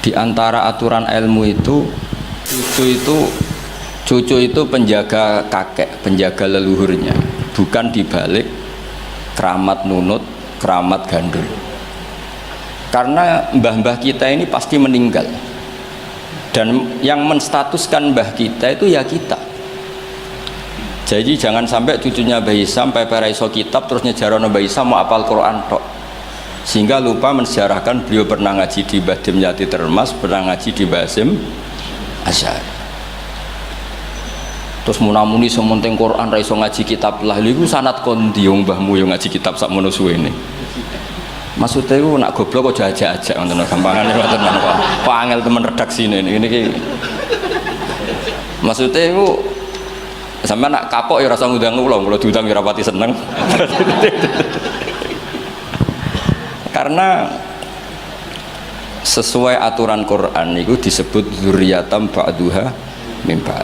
Di antara aturan ilmu itu cucu itu penjaga kakek, penjaga leluhurnya, bukan dibalik keramat nunut, keramat gandul. Karena mbah-mbah kita ini pasti meninggal, dan yang menstatuskan mbah kita itu ya kita. Jadi jangan sampai cucunya Mbah Isam pepera iso kitab terus nyejarono Mbah Isam mau apal Quran tok, sehingga lupa mensejarahkan beliau pernah ngaji di Mbah Dimyati Termas, pernah ngaji di Mbah Hasyim Asy'ari. Terus munamuni sementing Quran ra iso ngaji kitab lah, lha iku sanad kondi wong mbahmu yo ngaji kitab sak mono suwene. Maksudnya itu nak goblok kok ajak-ajak ngoten gampangane ngoten kok angel temen redaksine ini iki. Maksudnya itu sampeyan nak kapok ya rasa ngundang kula diundang ya rapati seneng. Karena sesuai aturan Quran itu disebut dzurriyatam ba'duha min ba'd.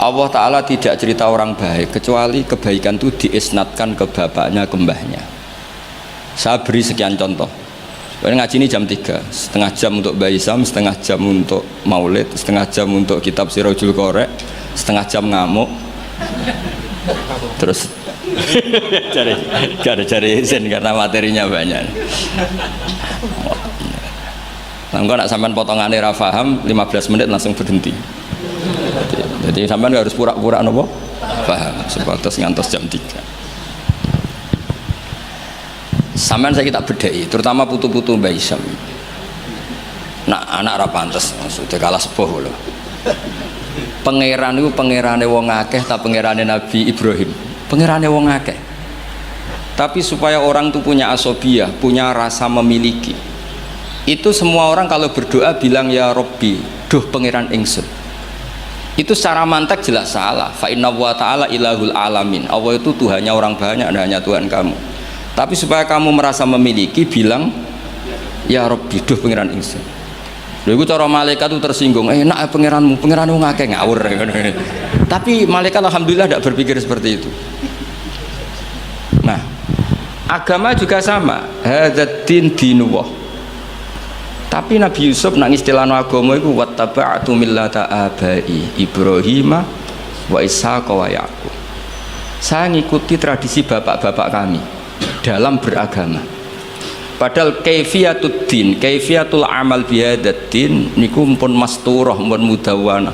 Allah Ta'ala tidak cerita orang baik kecuali kebaikan itu diisnatkan ke bapaknya, ke mbahnya. Saya beri sekian contoh. Ngaji ini jam 3, setengah jam untuk Mbah Isam, setengah jam untuk maulid, setengah jam untuk kitab Sirajul Qorek, setengah jam ngamuk. Terus cari izin karena materinya banyak. Engko nak sampean potongane ra paham 15 menit langsung berhenti. Jadi sampean harus pura-pura napa? Paham, sebatas ngantos jam 3. Sampean saya kita bedai, terutama putu-putu Mbah Isam. Nak anak ra pantes, maksudnya kalah sepuh lho. Pangeran itu pangerane wong akeh ta pangerane Nabi Ibrahim? Pangerane wong akeh. Tapi supaya orang itu punya asobiyah, punya rasa memiliki. Itu semua orang kalau berdoa bilang ya Robbi, duh pangeran ingsun. Itu secara mantek jelas salah. Fa inna wa ta'ala ilahul alamin. Allah itu Tuhannya orang banyak, dan hanya Tuhan kamu. Tapi supaya kamu merasa memiliki, bilang ya Rabbi, duh pangeran ingsun. Lha iku cara malaikat itu tersinggung, nak pangeranmu ngakeh ngawur. Tapi malaikat alhamdulillah tidak berpikir seperti itu. Nah, agama juga sama, hadzal dinullah. Tapi Nabi Yusuf nang istilahno agama iku wattaba'tu millata abai Ibrahim wa Ishaq wa Yaqub. Saya ngikuti tradisi bapak-bapak kami dalam beragama. Padahal kaifiyatud din, kaifiyatul amal bihadaddin niku pun masturah, pun mudawwana.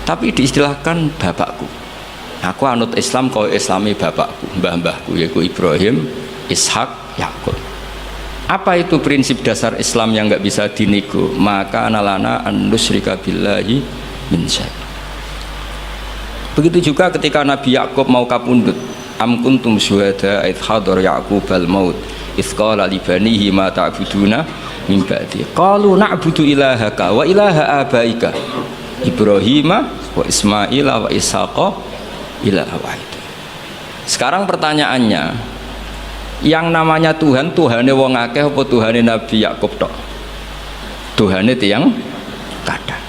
Tapi diistilahkan bapakku. Aku anut Islam kaya islami bapakku, mbah-mbahku yaitu Ibrahim, Ishak, Yakub. Apa itu prinsip dasar Islam yang nggak bisa dinego? Maka analana an nusyrika billahi min syai'. Begitu juga ketika Nabi Yakub mau kapundhut, am kuntum syuhada idh hadara Yaqubal maut idh qala li banihi ma ta'buduna min ba'di qalu na'budu ilahaka wa ilaha abaika Ibrahim wa Ismail wa Ishaqa ilaha wahid. Sekarang pertanyaannya, yang namanya Tuhan, Tuhane wong akeh apa Tuhane Nabi Yakub tok? Tuhane tiyang kada.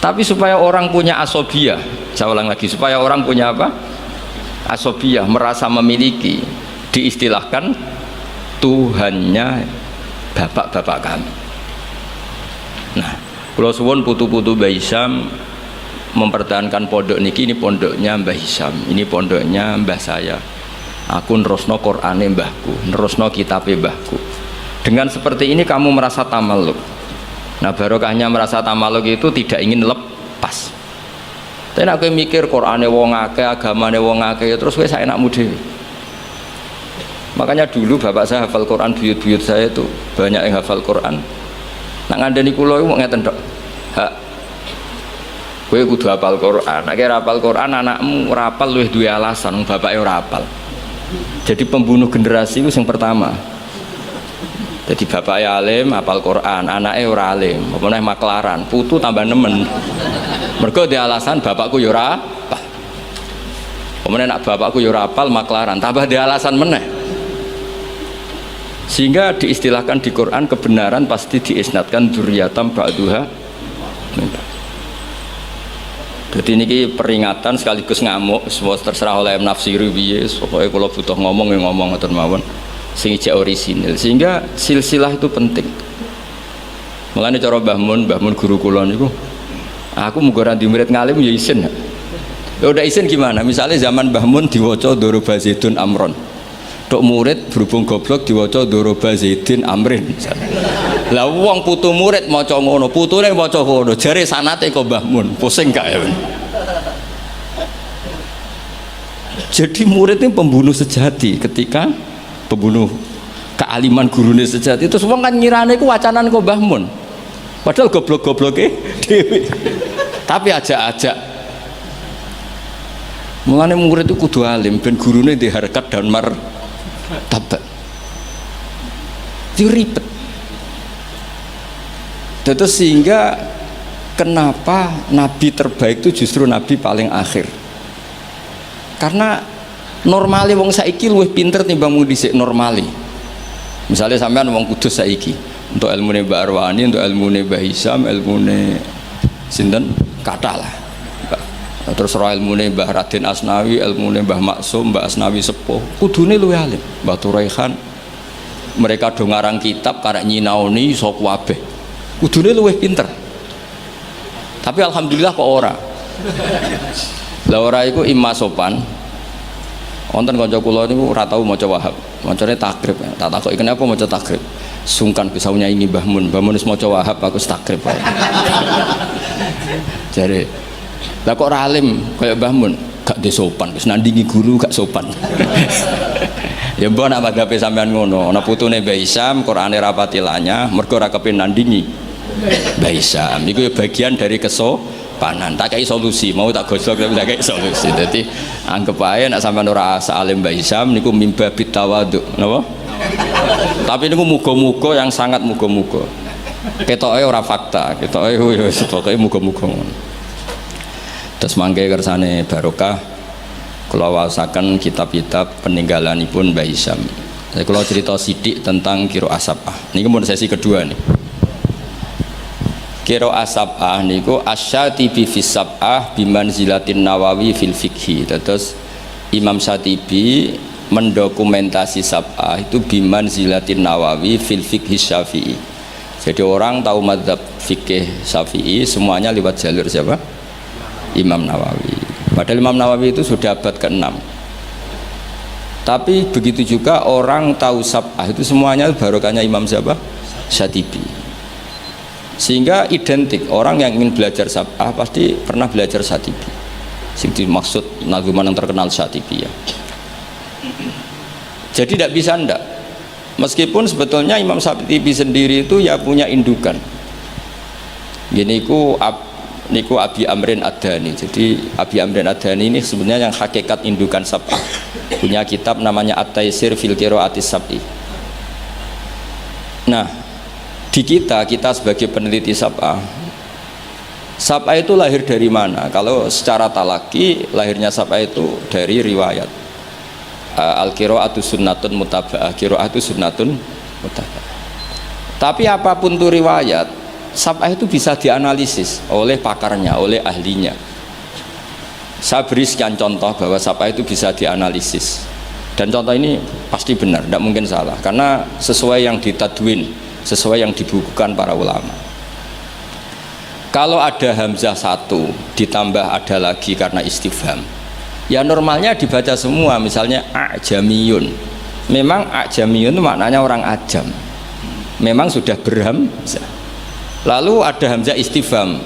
Tapi supaya orang punya asobiyah, saya ulang lagi, supaya orang punya apa? Asobiyah, merasa memiliki, diistilahkan Tuhannya bapak-bapak kami. Nah, kula suwun putu-putu Mbah Isam mempertahankan pondok niki, ini pondoknya Mbah Isam, ini pondoknya mbah saya. Aku nerusno Qur'ane mbahku, nerusno kitabe mbahku. Dengan seperti ini kamu merasa tamaluk. Nah, barokahnya merasa tamaluk itu tidak ingin lepas. Tapi nek kowe mikir Qur'ane wong akeh, agamane wong akeh, ya terus kowe saenakmu dhewe. Makanya dulu bapak saya hafal Quran, buyut-buyut saya itu banyak yang hafal Quran. Nak ngandani kula iku ngeten tok. Hak. Kowe kudu hafal Quran. Nek ora hafal Quran, anakmu ora hafal luwih duwe alasan, bapake ora hafal. Jadi pembunuh generasi itu yang pertama. Jadi bapaknya alim, hafal Quran, anaknya ora alim, apa meneh maklaran, putu tambah nemen. Mergo dia alasan bapakku yo ora hafal. Kemudian nak bapakku yo ora hafal maklaran, tambah dia alasan meneh. Sehingga diistilahkan di Quran kebenaran pasti diisnatkan dzurriyatam ba'duha. Jadi ini peringatan sekaligus ngamuk, semua terserah oleh nafsiri piye, pokoknya kalau butuh ngomong ya ngomong ngoten mawon sing ijek orisinil. Sehingga silsilah itu penting. Mulane cara Mbah Mun guru kula niku, aku muga ora di murid ngalim ya isin. Ya udah isin gimana? Misalnya zaman Mbah Mun diwaca Doroba Zaidun Amron. Tok murid berhubung goblok diwaca Doroba Zaidin Amrin. Lah wong putu murid maca ngono, putune maca ngono, jare sanate kok Mbah Mun. Pusing gak ya? Jadi murid ini pembunuh sejati ketika pembunuh kealiman gurune sejati itu semua kan ngirane iku wacanan kok Mbah Mun. Padahal goblok-gobloke dhewe. Tapi ajak-ajak. Mulane murid itu kudu alim ben gurune di harkat dan martabat. Itu ribet. Terus sehingga kenapa nabi terbaik itu justru nabi paling akhir? Karena normali wong saiki luwih pinter timbang wong dhisik normali. Misalnya sampean wong Kudus saiki, untuk ilmune Mbak Arwani, untuk ilmune Mbah Hisam, ilmune sinten kathah lah. Terus roh ilmune Mbah Raden Asnawi, ilmune Mbah Maksum, Mbah Asnawi Sepuh, kudune luwih alim. Mbah Turaihan, mereka do ngarang kitab karek nyinaoni iso kabeh. Kudune luwih pinter. Tapi alhamdulillah kok ora. Lah ora iku imma sopan. Wonten kanca kula niku ora tau maca Wahab. Macane takrib. Tak takoki kenapa maca takrib. Sungkan bisa nyanyi Mbah Mun. Mbah Mun wis maca Wahab aku takrib wae. Jare, lah kok ora alim kaya Mbah Mun? Gak de sopan, wis nandingi guru gak sopan. Ya mbok nak madhape sampean ngono. Ana putune Mbah Hisam, Qur'ane rapati lanyah, mergo ora kepen nandingi Mbah Hisam. Iku ya bagian dari kesopanan. Tak kei solusi, mau tak gosok tapi tak kei solusi. Dadi anggap ae nek sampean ora salim Mbah Hisam niku mimba bitawadhu, napa? Tapi niku muga-muga yang sangat muga-muga. Ketoke ora fakta, ketoke yo pokoke muga-muga ngono. Terus mangke kersane barokah kula waosaken kitab-kitab peninggalanipun Mbah Hisam. Saya kula cerita sithik tentang Qiraah Sab'ah. Niki mun sesi kedua nih. Qiraah Sab'ah niku Asy-Syatibi fi Sab'ah bimanzilatin Nawawi fil fiqhi. Terus Imam Syatibi mendokumentasi Sab'ah itu bimanzilatin Nawawi fil fiqhi Syafi'i. Jadi orang tahu mazhab fikih Syafi'i semuanya lewat jalur siapa? Imam Nawawi. Padahal Imam Nawawi itu sudah abad ke-6. Tapi begitu juga orang tahu Sab'ah itu semuanya barokahnya Imam siapa? Syatibi. Sehingga identik orang yang ingin belajar Sab'ah pasti pernah belajar Syatibi. Sing dimaksud nazuman yang terkenal Syatibi ya. Jadi tidak bisa ndak. Meskipun sebetulnya Imam Syatibi sendiri itu ya punya indukan. Gini niku Abi Amrin Ad-Dhani. Jadi Abi Amrin Ad-Dhani ini sebenarnya yang hakikat indukan Sab'ah. Punya kitab namanya At-Taisir fil Qiraatis Sab'i. Nah, di kita sebagai peneliti Sab'ah, Sab'ah itu lahir dari mana? Kalau secara talaki lahirnya Sab'ah itu dari riwayat Al-Qiraatu sunnatun mutaba'ah. Qiraah itu sunnatun mutaba'ah. Tapi apapun itu riwayat, Sab'ah itu bisa dianalisis oleh pakarnya, oleh ahlinya. Saya beri sekian contoh bahwa Sab'ah itu bisa dianalisis. Dan contoh ini pasti benar, tidak mungkin salah. Karena sesuai yang ditadwin, sesuai yang dibukukan para ulama. Kalau ada hamzah satu ditambah ada lagi karena istifham, ya normalnya dibaca semua. Misalnya a'jamiyun, memang a'jamiyun itu maknanya orang ajam, memang sudah berhamzah. Lalu ada hamzah istifham,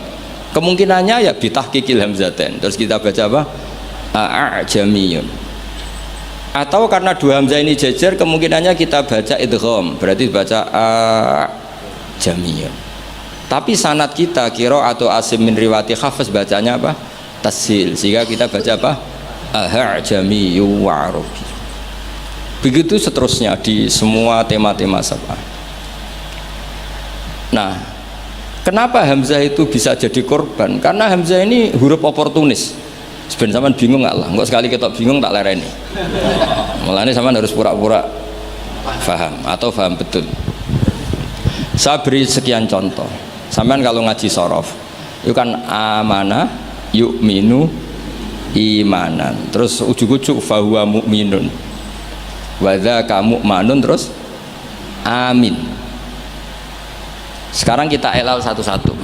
kemungkinannya ya bitahqiqil hamzatain, terus kita baca apa? A'jamiyun. Atau karena dua hamzah ini jejer, kemungkinannya kita baca idgham, berarti baca a'jamiyun. Tapi sanad kita Qiraah atau Asim min riwayati Hafs bacanya apa? Tashil, sehingga kita baca apa? A'jamiyyu wa arabi. Begitu seterusnya di semua tema-tema Sab'ah. Nah, kenapa hamzah itu bisa jadi korban? Karena hamzah ini huruf oportunis. Sebenarnya sampean bingung nggak lah? Enggak sekali ketok bingung tak lereni. Mulanya sampean harus pura-pura paham atau paham betul. Saya beri sekian contoh. Sampean kalau ngaji sorof, itu kan amanah, yu'minu, imanan. Terus ujuk-ujuk fahuwa mu'minun, wadza kamu manun, terus amin. Sekarang kita elal satu-satu.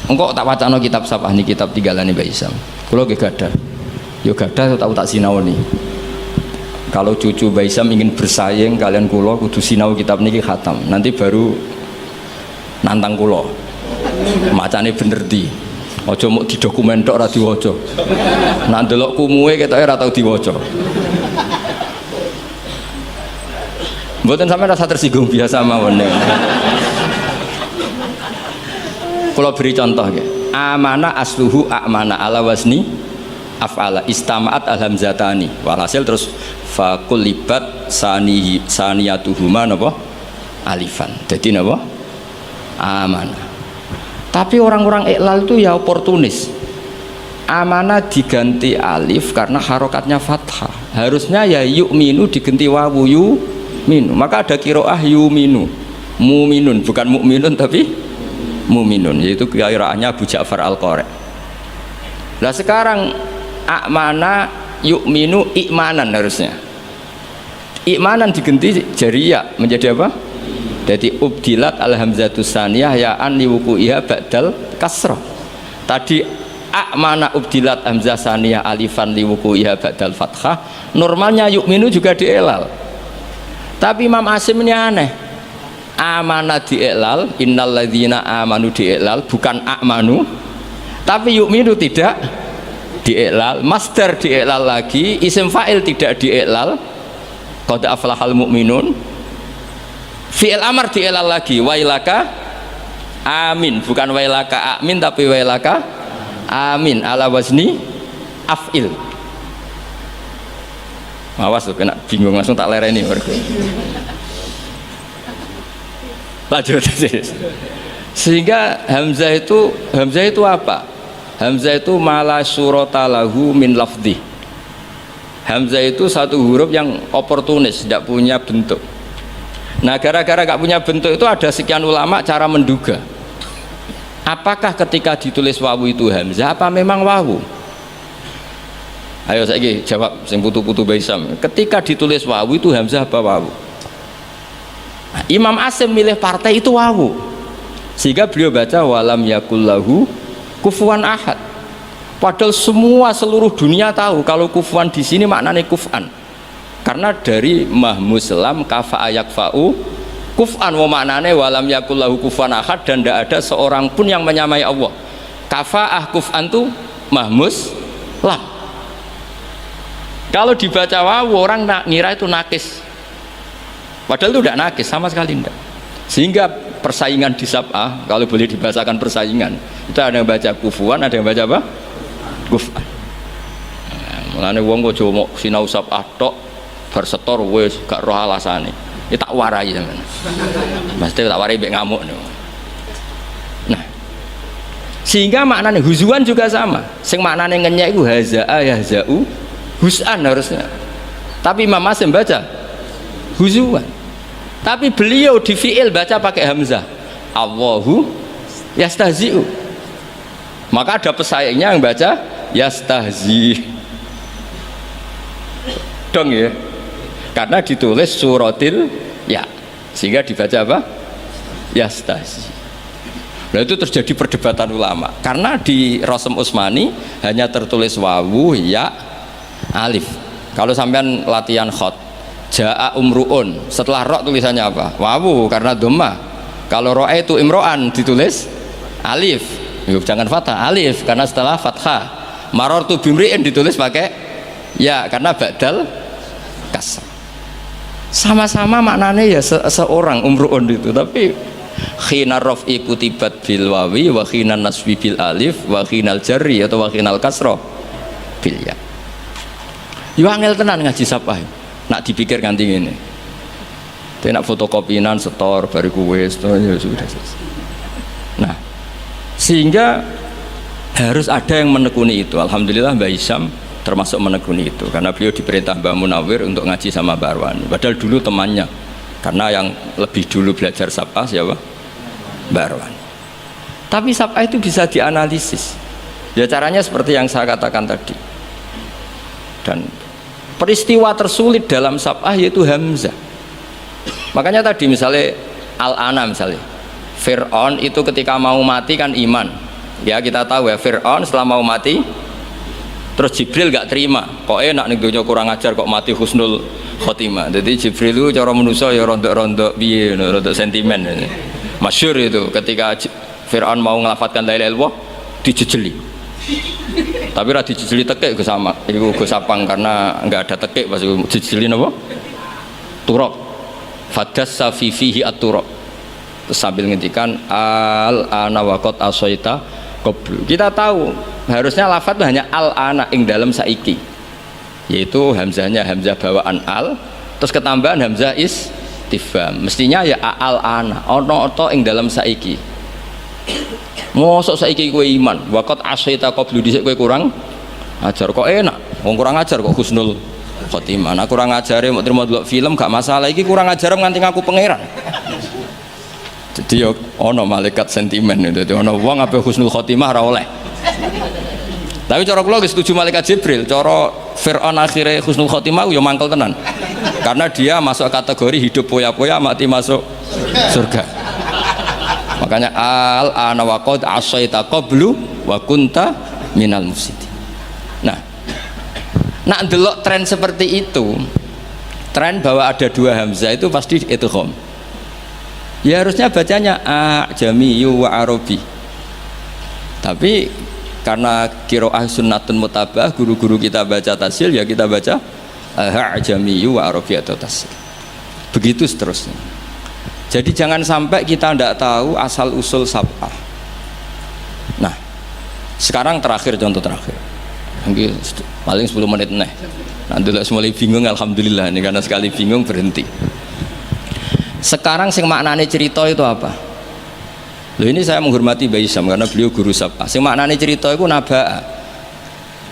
Engkau tak wacana kitab Sabah nih, kitab tinggalane Mbak Isam. Kulo ge gadah. Yo gadah tahu tak sinaoni. Kalau cucu Mbak Isam ingin bersaing kalian kulo kudu sinau kitab niki khatam. Nanti baru nantang kulo. Macane bener di. Aja mau didokumen tok ora diwaca. Nak ndelok kumuhe ketoke ora tau diwaca. Mboten sampeyan rasa tersinggung biasa mawon. Kalau beri contoh ya, amana asluhu amana ala wazni af'ala istama'at alhamzatani walhasil terus fakulibat saniyatuhuma napa alifan jadi napa amana. Tapi orang-orang iklal itu ya oportunis, amana diganti alif karena harokatnya fathah, harusnya ya yu'minu diganti wawu yu'minu, maka ada kiroah yu'minu mu'minun, bukan mu'minun tapi muminun, yaitu qiraatnya Abu Ja'far Al-Qari. Nah sekarang amana yu'minu i'manan, harusnya i'manan diganti jariyah menjadi apa? Jadi ubdilat alhamzatus saniyah ya'an liwuku'iha ba'dal kasrah. Tadi amana ubdilat hamzah saniyah alifan liwuku'iha ba'dal fathah, normalnya yu'minu juga dielal. Tapi Imam Asim ini aneh, amana di'elal, innalladzina amanu di'elal, bukan amanu. Tapi yu'minu tidak di'elal, masdar di'elal lagi, isim fa'il tidak di'elal, qad aflahal mu'minun. Fi'il amar di'elal lagi, wailaka amin, bukan wailaka amin tapi wailaka amin ala wazni af'il. Awas tuh kena bingung langsung tak lereni warga. Lanjut. Sehingga hamzah itu apa? Hamzah itu mala surata lahu min lafdhi. Hamzah itu satu huruf yang oportunis, tidak punya bentuk. Nah gara-gara gak punya bentuk itu ada sekian ulama cara menduga apakah ketika ditulis wawu itu hamzah apa memang wawu. Ayo saya jawab sing putu-putu Baisam, ketika ditulis wawu itu hamzah apa wawu? Nah, Imam Asim milih partai itu wawu, sehingga beliau baca walam yakullahu kufuwan ahad. Padahal seluruh dunia tahu kalau kufuwan di sini maknanya kufan, karena dari mahmuslam kafa ayak fa'u kufan, wa maknanya walam yakullahu kufuwan ahad, dan tidak ada seorang pun yang menyamai Allah. Kafaah kufan itu mahmuslam. Kalau dibaca wawu orang ngira itu nakis, padahal itu tidak nakis sama sekali tidak. Sehingga persaingan di sab'ah, kalau boleh dibacakan persaingan, itu ada yang baca kufuan, ada yang baca apa? Kufan. Mulane wong kok cuma sinau sab'ah tok bersetor wis gak roh alasane. Ya tak warai sampean. Mesti tak warai mbek ngamuk. Nah, sehingga maknanya huzuan juga sama. Sing maknanya ngenyek iku hazaa yahzau hus'an harusnya. Tapi Imam Asim baca huzuan. Tapi beliau di fi'il baca pakai hamzah. Allahu yastahzi'u. Maka ada pesaingnya yang baca yastahzi. Dong ya. Karena ditulis suratil ya. Sehingga dibaca apa? Yastahzi. Nah itu terjadi perdebatan ulama. Karena di Rasm Utsmani hanya tertulis wawu ya alif. Kalau sampean latihan khot jaa umruun, setelah ro tulisannya apa? Wawu karena dhamma. Kalau ro'a itu imro'an ditulis alif. Yuk, jangan fathah, alif karena setelah fathah. Marartu bimri'in ditulis pakai ya karena ba'dal kasr. Sama-sama maknanya ya seorang umruun itu, tapi khina raf'i kutibat bil wawi wa khina nasbi bil alif wa khinal jarri atau wa khinal kasra bil ya. Yo angel tenan ngaji sabah. Nak dipikir ganti ngene. Tapi nak fotokopinan setor bariku wis ya sudah selesai. Nah, sehingga harus ada yang menekuni itu. Alhamdulillah Mbak Isam termasuk menekuni itu karena beliau diperintah Mbak Munawir untuk ngaji sama Mbak Arwani. Padahal dulu temannya, karena yang lebih dulu belajar sabah siapa? Mbak Arwani. Tapi sabah itu bisa dianalisis. Ya caranya seperti yang saya katakan tadi. Dan peristiwa tersulit dalam sabah yaitu hamzah. Makanya tadi misalnya al-ana misalnya Fir'aun itu ketika mau mati kan iman. Ya kita tahu ya, Fir'aun setelah mau mati terus Jibril gak terima, kok enak nih dunia kurang ajar kok mati husnul khotimah. Jadi Jibril itu cara manusia ya rontok-rontok piye, rontok sentimen. Masyhur itu ketika Fir'aun mau ngelafatkan la ilaha illallah dijejeli. Tapi ra dijejeli tekek sama iku go sapang karena enggak ada tekek pas dijejeli napa? Turab. Fadassa fi fihi at-turab. Sambil ngendikan al-ana waqad asaita qablu. Kita tahu harusnya lafaz itu hanya al-ana ing dalam saiki, yaitu hamzahnya hamzah bawaan al, terus ketambahan hamzah istifham. Mestinya ya al-ana ono to ing dalam saiki. Mosok saiki kowe iman waqad asaita qablu, dhisik kowe kurang ajar kok enak, wong kurang ajar kok husnul khotimah. Nah kurang ajare mau terima delok film gak masalah, iki kurang ajar nganti ngaku pangeran. Jadi yo ono malaikat sentimen itu, ono wong ape husnul khotimah ora oleh. Tapi cara kula setuju malaikat Jibril, cara Fir'aun akhirnya husnul khotimah yo mangkel tenan. Karena dia masuk kategori hidup poya-poya mati masuk surga. Makanya al-ana wa qad asaita qablu wa kunta minal mufsidin. Nah, nak delok tren seperti itu, tren bahwa ada dua hamzah itu pasti idgham. Ya harusnya bacanya ajamiyu wa arabi. Tapi karena qiraah sunnatun mutabah, guru-guru kita baca tasil ya kita baca ajamiyu wa arabi atau tasil. Begitu seterusnya. Jadi jangan sampai kita tidak tahu asal usul sab'ah. Nah, sekarang terakhir, contoh terakhir. Mungkin paling 10 menit nih. Nanti mulai bingung, alhamdulillah ini karena sekali bingung berhenti. Sekarang sing maknane cerita itu apa? Loh ini saya menghormati Mbah Isam karena beliau guru sab'ah. Sing maknane cerita itu naba'a.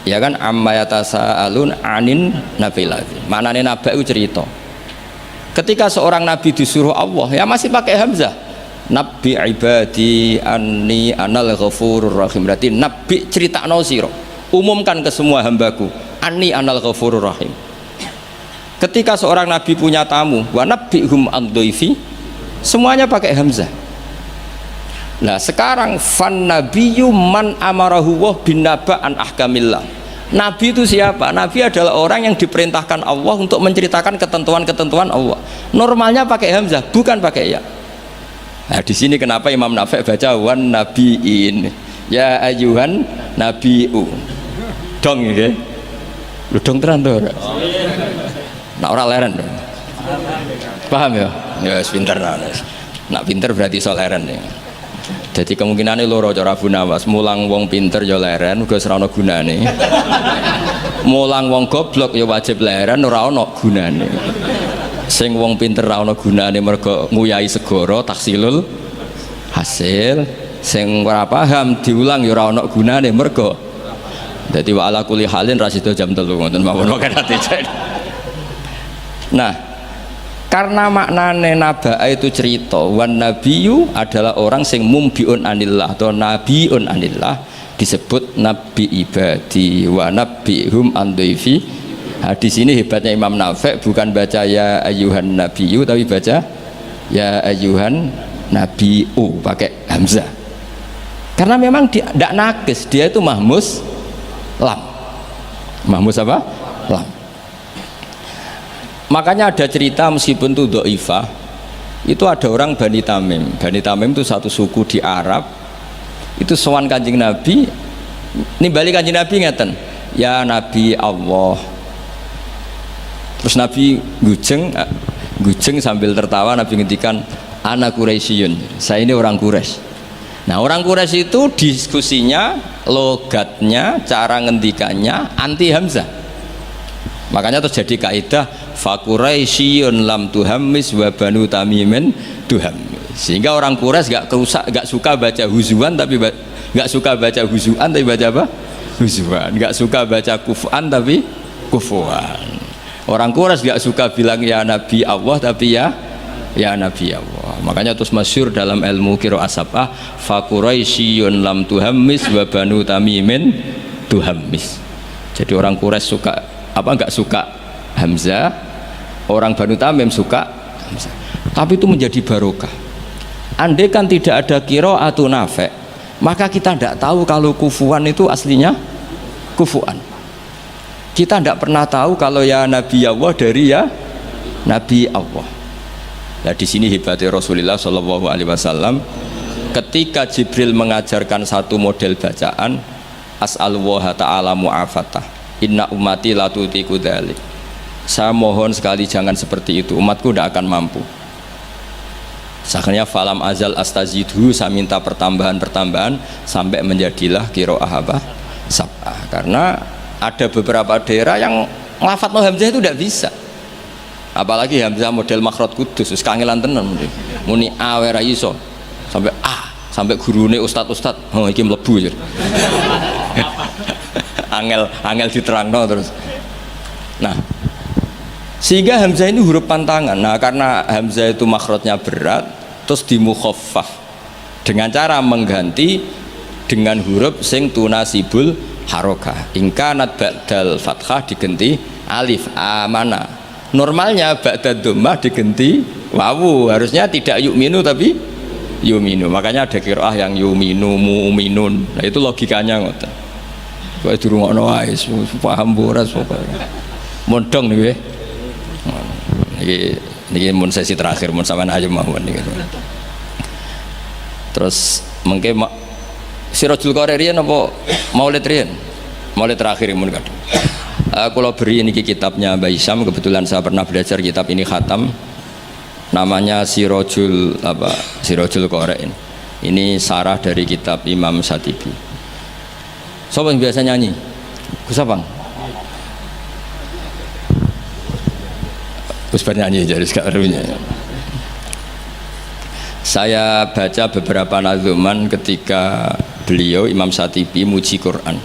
Ya kan amma yatasaalun anin nabilati. Maknane naba itu cerita. Ketika seorang nabi disuruh Allah ya masih pakai hamzah. Nabi ibadi anni anal ghafurur rahim. Berarti nabi critakno sira. Umumkan ke semua hambaku anni anal ghafurur rahim. Ketika seorang nabi punya tamu wa nabbihum ad-dhaifi, semuanya pakai hamzah. Nah sekarang fan nabiyyu man amarahu wa bin naba an ahkamillah. Nabi itu siapa? Nabi adalah orang yang diperintahkan Allah untuk menceritakan ketentuan-ketentuan Allah. Normalnya pakai hamzah, bukan pakai ya. Nah di sini kenapa Imam Nafi' baca wan nabiin ya ayuhan nabiu dong ya, lu dong teran tuh. Nah orang leren dong. Paham ya? Ya pinter nah. Nak pinter berarti so leren ya. Jadi kemungkinannya loro cara Abu Nawas, mulang wong pinter ya leren uga ora ana gunane. Mulang wong goblok ya wajib leren ora ana gunane. Sing wong pinter ora ana gunane mergo nguyahi segara taksilul hasil. Sing ora paham diulang ya ora ana gunane mergo dadi wa ala kulli halin ra sida jam 3 ngoten mawon kok ati. Nah, karena maknane naba'a itu cerita, wan nabiyyu adalah orang sing mumbiun anillah atau nabiun anillah, disebut nabi ibadi wa nabihum andaifi. Nah, di sini hebatnya Imam Nafi' bukan baca ya ayyuhan nabiyyu tapi baca ya ayyuhan nabiu pakai hamzah. Karena memang dia tidak nakis, dia itu mahmus lam. Mahmus apa? Lam. Makanya ada cerita meskipun itu dhaifah, itu ada orang Bani Tamim. Bani Tamim itu satu suku di Arab. Itu sowan Kanjeng Nabi, nimbali Kanjeng Nabi ngeten, ya Nabi Allah. Terus Nabi gujeng sambil tertawa Nabi ngendikan ana Quraisyun. Saya ini orang Quraisy. Nah, orang Quraisy itu diskusinya, logatnya, cara ngendikannya anti hamzah. Makanya terjadi kaidah Quraisyun lam tuhammis wa banu tamimin tuhammis. Sehingga orang Quraisy gak suka baca huzuan tapi gak suka baca huzuan tapi baca apa? Huzuan. Gak suka baca kufuan tapi kufuan. Orang Quraisy gak suka bilang ya Nabi Allah tapi ya Nabi Allah. Makanya terus masyhur dalam ilmu qiraah sab'ah Quraisyun lam tuhammis wa banu tamimin tuhammis. Jadi orang Quraisy suka nggak suka hamzah, orang Banu Tamim suka hamzah. Tapi itu menjadi barokah. Andai kan tidak ada qiraatu Nafi', maka kita tidak tahu kalau kufuan itu aslinya kufuan. Kita tidak pernah tahu kalau ya Nabi Allah dari ya Nabi Allah. Nah di sini hebatnya Rasulullah Shallallahu Alaihi Wasallam. Ketika Jibril mengajarkan satu model bacaan, as'alullah ta'ala mu'afatah, inna ummati la tutiku dzalik. Saya mohon sekali jangan seperti itu, umatku tidak akan mampu. Akhirnya falam azal astazidhu, saya minta pertambahan sampai menjadilah qiraah apa? Sab'ah. Karena ada beberapa daerah yang nglafadzno hamzah itu tidak bisa. Apalagi hamzah model makhraj kudus, wis kangelan tenan muni a ora iso. Sampai sampai gurune ustad oh iki mlebu. angel diterangno terus. Nah, sehingga hamzah ini huruf pantangan. Nah, karena hamzah itu makhrajnya berat, terus dimukhaffaf dengan cara mengganti dengan huruf sing tunasibul harokah. Ingkanat ba'dal fathah diganti alif amana. Normalnya ba'dad dhammah diganti wawu. Harusnya tidak yu'minu tapi yuminu. Makanya ada qiraah yang yuminu mu'minun. Nah, itu logikanya ngoten. Kok dirungokno wae paham ora pokoke. Mondong niki. Niki mun sesi terakhir mun sampean ayo mawon niki. Terus mengke Sirajul Qari riyen apa Maulid riyen? Maulid terakhir mun kadang. Kula beri niki kitabnya Mbah Hisam, kebetulan saya pernah belajar kitab ini khatam. Namanya Sirajul Qari. Ini sarah dari kitab Imam Satibi. Siapa yang biasa nyanyi? Gus Abang. Gus bernyanyi jadi sekarangnya. Saya baca beberapa nazuman ketika beliau Imam Satibi muji Quran.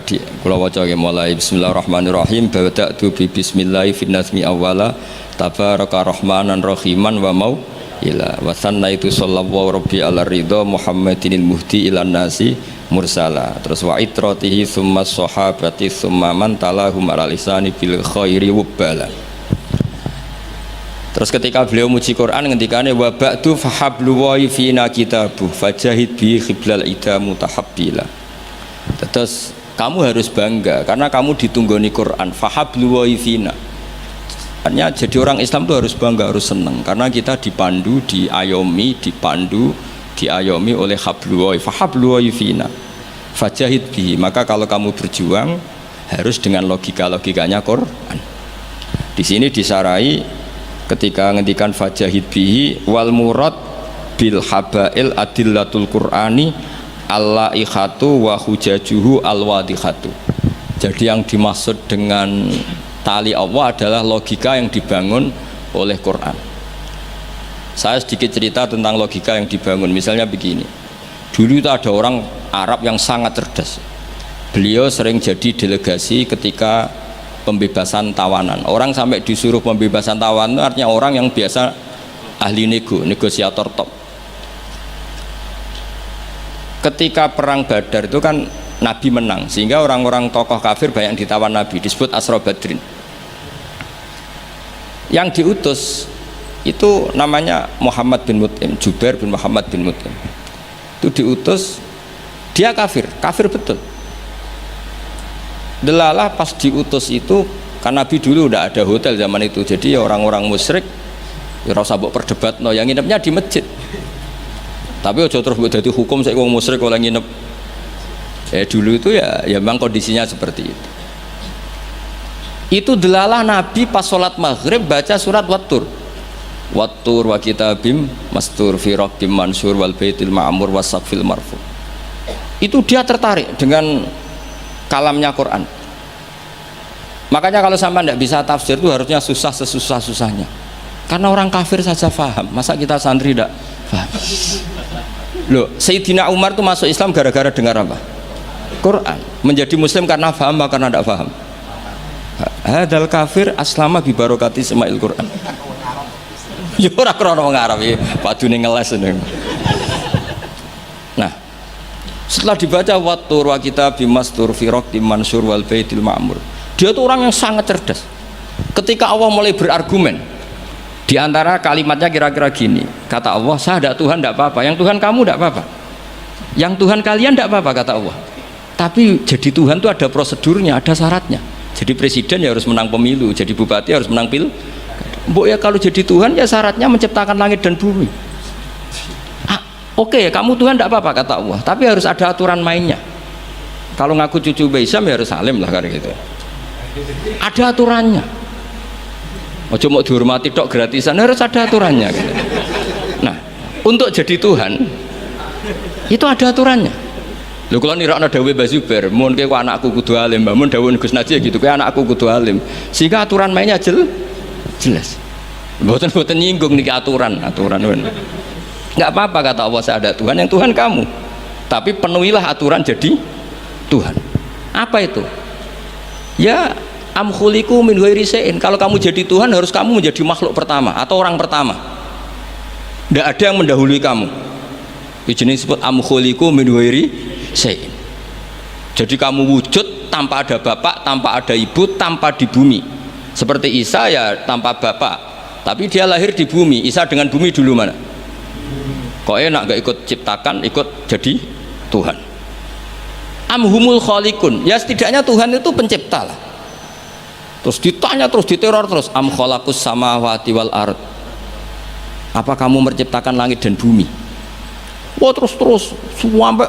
Di kula waca mulai bismillahirrahmanirrahim bada'tu bi bismillahi fin nazmi awwala tabaraka rahmanan rahiman wa mau ila wa sannaitu sallallahu rabbi ala ridha muhammadinil muhdi ilan nasi mursala. Terus wa itratihi summa sahabati summa man talahum ala lisani bil khairi wabala. Terus ketika beliau muji Quran ngendikane wa ba'du fahablu wa fina kitabuh fajahid bi khiblal ida mutahabbila. Terus kamu harus bangga karena kamu ditunggoni Quran. Fahablu wa fina. Artinya jadi orang Islam itu harus bangga, harus senang karena kita dipandu, diayomi oleh hablu wa fahablu wa fina. Fajahid bi. Maka kalau kamu berjuang harus dengan logikanya Quran. Di sini disarai ketika ngendikan fajahid bihi wal murad bil habail adillatul qur'ani allaihatu wa hujajuhu alwadihatu. Jadi yang dimaksud dengan tali Allah adalah logika yang dibangun oleh Quran. Saya sedikit cerita tentang logika yang dibangun. Misalnya begini, dulu itu ada orang Arab yang sangat cerdas. Beliau sering jadi delegasi ketika pembebasan tawanan. Orang sampai disuruh pembebasan tawanan itu artinya orang yang biasa ahli negosiator top. Ketika perang Badar itu kan Nabi menang, sehingga orang-orang tokoh kafir banyak ditawan Nabi, disebut Asra Badrin. Yang diutus itu namanya Muhammad bin Mut'im, Jubair bin Muhammad bin Mut'im. Itu diutus, dia kafir betul. Delalah pas diutus itu, kan Nabi dulu udah ada hotel zaman itu, jadi orang-orang musyrik ya ora usah mbok perdebatno, yang nginepnya di masjid. Tapi aja terus mbok dadi hukum sik wong musyrik oleh nginep. Dulu itu ya memang kondisinya seperti itu. Itu delalah Nabi pas sholat maghrib baca surat Wattur wa kitabim mastur fi raqqim mansur wal baitil ma'mur wasaqfil marfu. Itu dia tertarik dengan kalamnya Quran. Makanya kalau sampai tidak bisa tafsir itu harusnya susah sesusah-susahnya. Karena orang kafir saja faham, masa kita santri tidak faham? Loh, Sayyidina Umar itu masuk Islam gara-gara dengar apa? Quran. Menjadi muslim karena faham apa karena tidak faham? Hadal kafir aslama bi barokati sema'il Quran. Ya ora krana wong Arab iki, padune ngeles ini. Nah, setelah dibaca Wattur wa kitabim mastur fi raqqim mansur wal baitil ma'mur, dia itu orang yang sangat cerdas. Ketika Allah mulai berargumen Di antara kalimatnya kira-kira gini, kata Allah, saya ada Tuhan tidak apa-apa, yang Tuhan kamu tidak apa-apa, yang Tuhan kalian tidak apa-apa, kata Allah. Tapi jadi Tuhan itu ada prosedurnya, ada syaratnya. Jadi presiden ya harus menang pemilu, jadi bupati harus menang pil. Mbok ya kalau jadi Tuhan ya syaratnya menciptakan langit dan bumi. Oke, kamu Tuhan tidak apa-apa, kata Allah, tapi harus ada aturan mainnya. Kalau ngaku cucu Baisam ya harus salim lah kayak gitu. Ada aturannya. Ojo mau dihormati tok gratisan, harus ada aturannya gitu. Nah, untuk jadi Tuhan itu ada aturannya. Lho kula nirakno dawuhe Mbah Zubair, mun kowe anakku kudu alim, mun dawuh Gus Naji gitu, kowe anakku kudu alim. Sehingga aturan mainnya jelas. Mboten nyinggung niki aturan. Enggak apa-apa, kata Allah, saya ada Tuhan, yang Tuhan kamu. Tapi penuhilah aturan jadi Tuhan. Apa itu? Ya am khuliqu min ghairi syai'in. Kalau kamu jadi Tuhan harus kamu menjadi makhluk pertama atau orang pertama. Tidak ada yang mendahului kamu. Ini disebut am khuliqu min ghairi syai'in. Jadi kamu wujud tanpa ada bapak, tanpa ada ibu, tanpa di bumi. Seperti Isa ya tanpa bapak, tapi dia lahir di bumi. Isa dengan bumi dulu mana? Kok enak gak ikut ciptakan, ikut jadi Tuhan. Amhumul khaliqun. Ya setidaknya Tuhan itu pencipta lah. Terus ditanya, terus diteror terus, am khalaqus samawati wal ard, apa kamu menciptakan langit dan bumi? Wah terus sampai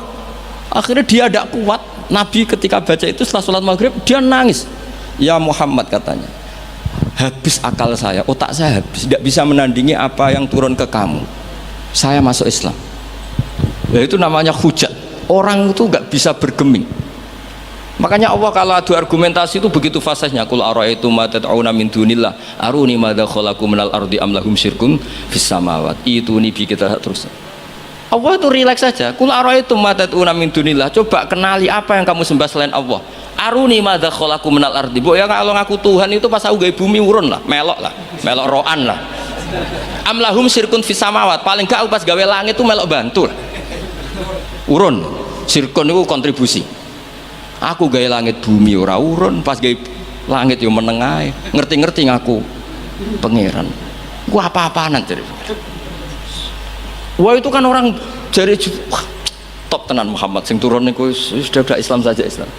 akhirnya dia tidak kuat. Nabi ketika baca itu setelah sholat maghrib dia nangis. Ya Muhammad, katanya, habis akal saya, otak saya habis, tidak bisa menandingi apa yang turun ke kamu. Saya masuk Islam. Ya, itu namanya hujat. Orang itu nggak bisa bergeming. Makanya Allah kalau adu argumentasi itu begitu fasihnya. Qul ara'aytum ma tad'una min dunillah aruni madza khalaqu minal ardi am lahum syirkun fis samawat. Itu nih kita terus. Allah itu rileks saja. Qul ara'aytum ma tad'una min dunillah. Coba kenali apa yang kamu sembah selain Allah. Aruni madza khalaqu minal ardi. Bu ya kalau ngaku Tuhan itu pas aku gawe bumi urun lah, melok roan lah. Am lahum syirkun fis samawat. Paling gak pas gawe langit itu melok bantu lah. Urun. Syirkun itu kontribusi. Aku gaya langit bumi ora urun, pas gaya langit yo menengai, ngerti-ngerti ngaku pangeran. Gua apa-apaan jadi. Wah itu kan orang jari top tenan Muhammad sing turun niku sudah Islam saja Islam.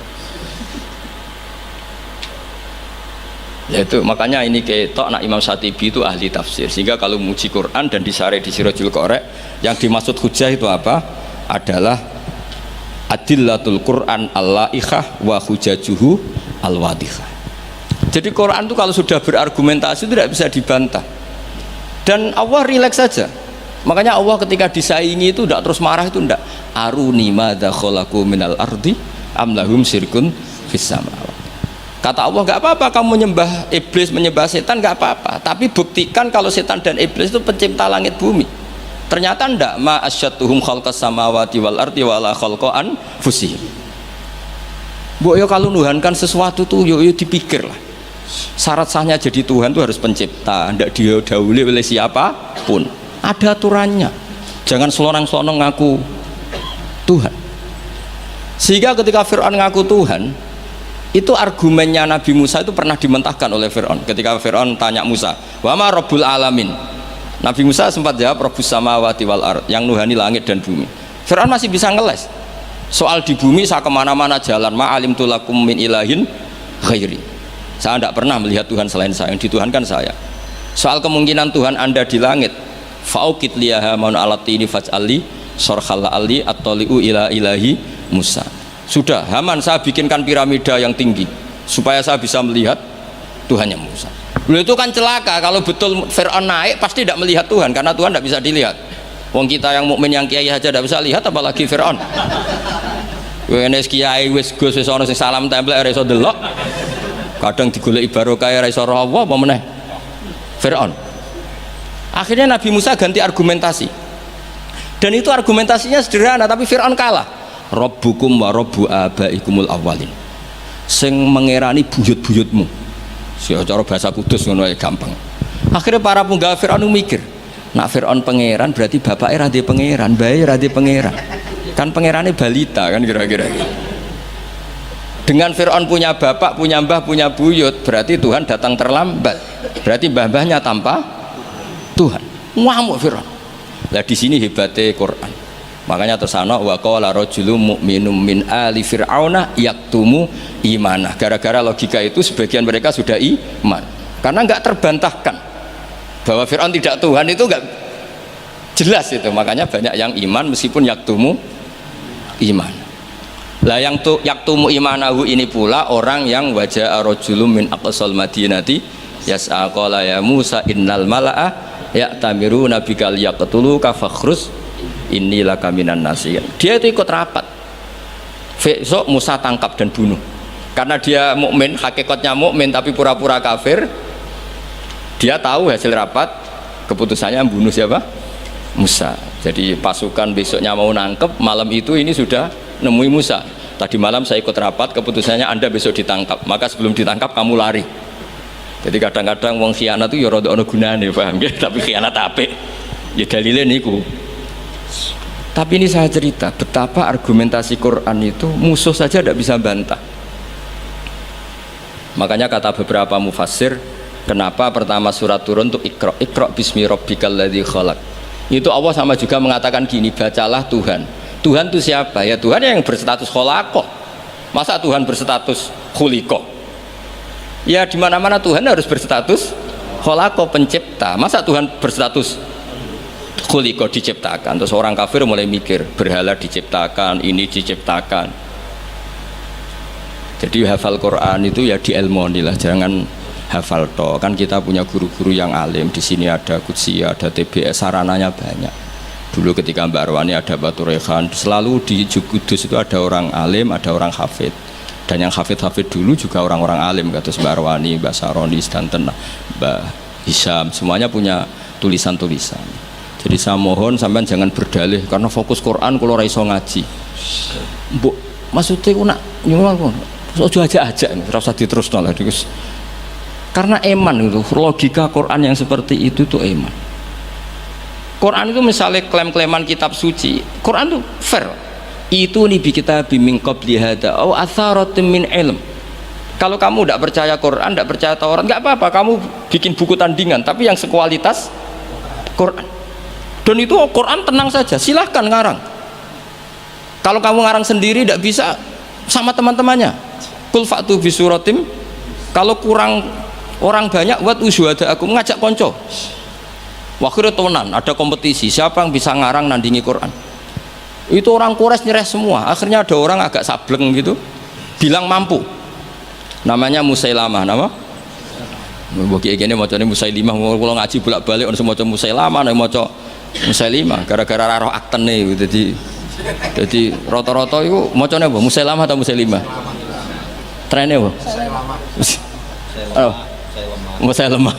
Ya itu makanya ini ketok nak Imam Syatibi itu ahli tafsir, sehingga kalau muji Quran dan disare di Sirajul Qorek yang dimaksud hujah itu apa? Adalah adillatul Quran al-la'ikhah wa hujajuhu al-wadihah. Jadi Quran itu kalau sudah berargumentasi itu tidak bisa dibantah. Dan Allah rileks saja. Makanya Allah ketika disaingi itu tidak terus marah, itu tidak. Aruni madza khalaqu minal ardi am lahum syirkun fis samawat. Kata Allah, nggak apa-apa kamu menyembah iblis, menyembah setan, nggak apa-apa. Tapi buktikan kalau setan dan iblis itu pencipta langit bumi. Ternyata ndak, ma asyatuhum khalqas samawati wal ardi wala khalqan fusih. Bu yo kalau nuhankan sesuatu tuh yo dipikir lah. Syarat sahnya jadi Tuhan tuh harus pencipta, ndak didahului oleh siapapun. Ada aturannya. Jangan selonang-selonong ngaku Tuhan. Sehingga ketika Fir'aun ngaku Tuhan, itu argumennya Nabi Musa itu pernah dimentahkan oleh Fir'aun. Ketika Fir'aun tanya Musa, wa ma rabbul alamin? Nabi Musa sempat jawab Rabbus samawati wal ard, yang nuhani langit dan bumi. Fir'aun masih bisa ngeles. Soal di bumi saya kemana-mana jalan, ma'alim tulakum min ilahin ghairi. Saya tidak pernah melihat Tuhan selain saya, yang dituhankan saya. Soal kemungkinan Tuhan Anda di langit, fa'ukit liyaha maun alatini faj'ali sorkhal ali at-toli'u ila ilahi Musa. Sudah, Haman saya bikinkan piramida yang tinggi supaya saya bisa melihat Tuhannya Musa. Loh itu kan celaka kalau betul Fir'aun naik pasti tidak melihat Tuhan, karena Tuhan tidak bisa dilihat. Wong kita yang mukmin yang kiai aja tidak bisa lihat, apalagi Fir'aun. Wes kiai wis Gus wis ana sing salam templek ora iso delok. Kadang digoleki barokah ora iso roh apa meneh. Fir'aun. Akhirnya Nabi Musa ganti argumentasi. Dan itu argumentasinya sederhana tapi Fir'aun kalah. Rabbukum wa rabbu abaikumul awwalin. Sing mengerani buyut-buyutmu. Cara bahasa kudus ngono ae gampang. Akhirnya para punggawa Fir'aun mikir, nak Fir'aun pangeran berarti bapaknya radhi pangeran, bayi radhi pangeran. Kan pangerannya balita kan kira-kira. Dengan Fir'aun punya bapak, punya mbah, punya buyut, berarti Tuhan datang terlambat. Berarti mbah-mbahnya tanpa Tuhan. Ngamuk Fir'aun. Lah di sini hebatnya Quran. Makanya tersana wa qala rajulun mu'minun min ali fir'auna yaktumu imanah. Gara-gara logika itu sebagian mereka sudah iman. Karena enggak terbantahkan bahwa Fir'aun tidak Tuhan, itu enggak jelas itu. Makanya banyak yang iman meskipun yaktumu iman. Lah yang yaktumu imanahu ini pula orang yang wajah rajulun min aqsal madinati yas'a qala ya Musa innal mala'a ya'tamiruna bikal yaqtuluka fakhrus inilah kaminan nasiyan. Dia itu ikut rapat. Besok Musa tangkap dan bunuh. Karena dia mukmin, hakikatnya mukmin tapi pura-pura kafir. Dia tahu hasil rapat, keputusannya membunuh siapa? Musa. Jadi pasukan besoknya mau nangkep, malam itu ini sudah nemui Musa. Tadi malam saya ikut rapat, keputusannya Anda besok ditangkap. Maka sebelum ditangkap kamu lari. Jadi kadang-kadang wong khianat itu ya rada ana gunane, paham nggih? Tapi khianat apik. Ya dalile niku. Tapi ini saya cerita betapa argumentasi Quran itu musuh saja tidak bisa bantah. Makanya kata beberapa mufassir, kenapa pertama surat turun untuk Iqra bismi rabbikal ladzi khalaq. Itu Allah sama juga mengatakan gini, bacalah Tuhan. Tuhan itu siapa? Ya Tuhan yang berstatus khalaqah. Masa Tuhan berstatus khuliqah? Ya di mana-mana Tuhan harus berstatus khalaqah, pencipta. Masa Tuhan berstatus khuliqah, diciptakan? Terus orang kafir mulai mikir, berhala diciptakan, ini diciptakan. Jadi hafal Quran itu ya diilmoni lah, jangan hafal toh. Kan kita punya guru-guru yang alim. Di sini ada Qudsi, ada TBS, sarananya banyak. Dulu ketika Mbak Arwani ada Batu Rehan, selalu di Kudus itu ada orang alim, ada orang hafid. Dan yang hafid-hafid dulu juga orang-orang alim, kata Mbak Arwani, Mbak Saroni, Stanton, Mbak Hisham, semuanya punya tulisan-tulisan. Jadi saya mohon sampean jangan berdalih karena fokus Quran kalau ora iso ngaji. Mbok maksudnya aku nak nyuwun ojo aja-aja, ora usah diterusno lah. Karena eman itu, logika Quran yang seperti itu tuh eman. Quran itu misalnya klaim-klaiman kitab suci, Quran itu fair. Itu nih kita bimbing qabli hada au atharatin min ilm. Kalau kamu tidak percaya Quran, tidak percaya Taurat, nggak apa-apa, kamu bikin buku tandingan tapi yang sekualitas Quran. Dan itu Quran tenang saja, silahkan ngarang. Kalau kamu ngarang sendiri tidak bisa, sama teman-temannya. Kul fa'tu bi suratim. Kalau kurang orang banyak, buat usyuhada aku mengajak konco. Wakhirnya tonan, ada kompetisi siapa yang bisa ngarang nandingi Quran. Itu orang Quraisy nyerah semua. Akhirnya ada orang agak sableng gitu, bilang mampu. Namanya Musailamah, nama? Bagi ini macamnya Musailimah. Kalau ngaji bolak-balik orang semua Musailamah, orang macam Musailimah. Gara-gara roh akten nih, jadi rata-rata itu macamnya apa? Musailamah atau Musailimah? Trennya apa? Musailamah.